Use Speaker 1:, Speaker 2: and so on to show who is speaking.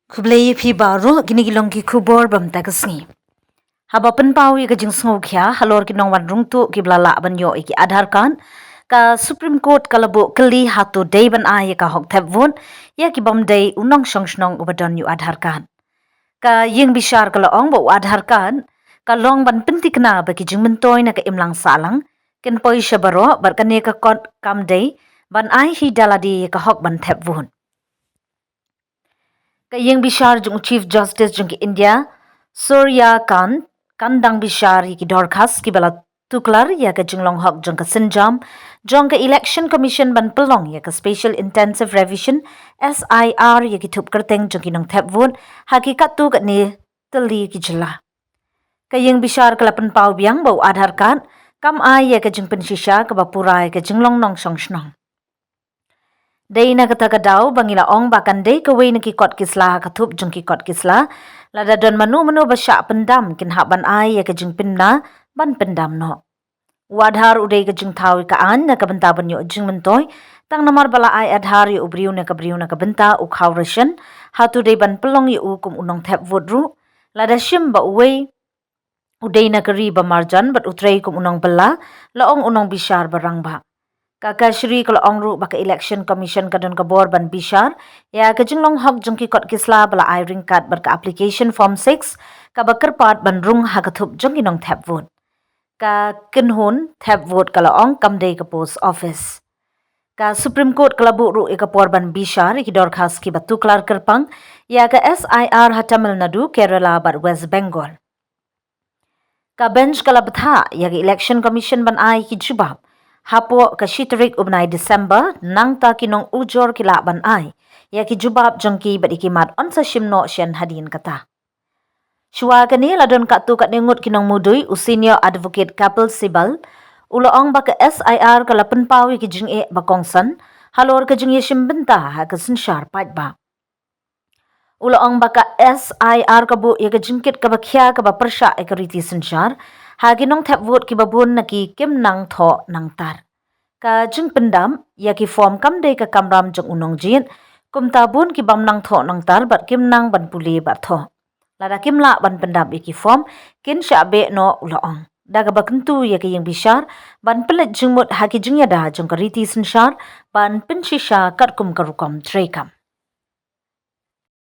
Speaker 1: Kublai pi baru gini gilong ki kubor bam tagasni. Haba penpau ya kajing sngau kya halor ki nong wan rung tu ki blala ban yo iki Aadhaart kan ka Supreme Court kalabo keli Hato day ban ya ka hok Thep vun ya ki bam day unong shnong ubadon yu Aadhaart kan. Ka ying bishar kala ong bo Aadhaart kan ka long ban pentik na ba ki jing mentoy na ka imlang salang ken poi shabaro bar ka ne ka kon kam day ban hi daladi ka hok ban Thep vun. Kayeng bishar jung Chief Justice jung ki India Surya Kandang bishar ki dorkas ki bala tuklar ya ka jung long hok jung ka sinjam jung ka Election Commission ban pelong ya ka Special Intensive Revision SIR ya ki thup kerteng jung ki nong Thep vun hakikat tu kat ni teli ki jela. Kayeng bishar kalapan pau biang bau Aadhaart kan kam ai ya ka jung pensisha ka bapurai ka jung long nong song shnong. Day na kata daw bangila ong bakan day kaway na kikot kisla katup jung kikot kisla lada don manu basya pendam kin ban ay ya kajung pinna ban pendam no. Wadhar uday kajung tawi kaan na kabenta banyo jung mentoy tang namar bala ay Aadhaart yu ubriu na kabenta ukhaw rasyan hatu day ban pelong yu kum unong Thep vodru lada shim ba uway uday na kari ba marjan bat utray kum unong bala laong unong bishar barang ba. Kaka Shri kalau ongru baka Election Commission kadon kabor ban bishar ya kajing long hok jung ki kot kisla bala ring card berka application form 6 ka bakar pat ban rung hakathup jung inong Thep vote ka kinhun Thep vote kalau ong kamdei ka post office ka Supreme Court kalabu ru ikapor ban bishar ki dorkhas ki batuklar kerpang ya ka SIR ha Tamil Nadu Kerala bar West Bengal ka bench kalabtha ya ka Election Commission ban ai ki jubab hapo ka shitrik ubnai December nang ta kinong ujor kila ban ai ya ki jubab jongki bat ikimat onsa shimno shen hadin kata. Shua kani ladon katu kat nengut kinong mudui senior advocate Kapil Sibal uloong baka SIR kala penpau ki jing e bakongsan halor ka jing yeshim benta ha ka sinshar pat ba. Uloong baka SIR kabu ya ka jingkit ka bakhya ka bapersha e ka riti sinshar ha kinong Thep vote ki babun na ki kim nang tho nang tar. Ka jing pendam ya ki form kam day ka kamram jung unong jin kum tabun ki bam nang tho nang tar bat kim nang ban puli bat tho. Lada kim la ban pendam ya ki form kin sya be no uloong. Daga bakentu ya ki yang bishar ban pelet jung mut ha ki jing yada jung ka riti sinshar ban penshisha kat kum karukom trekam.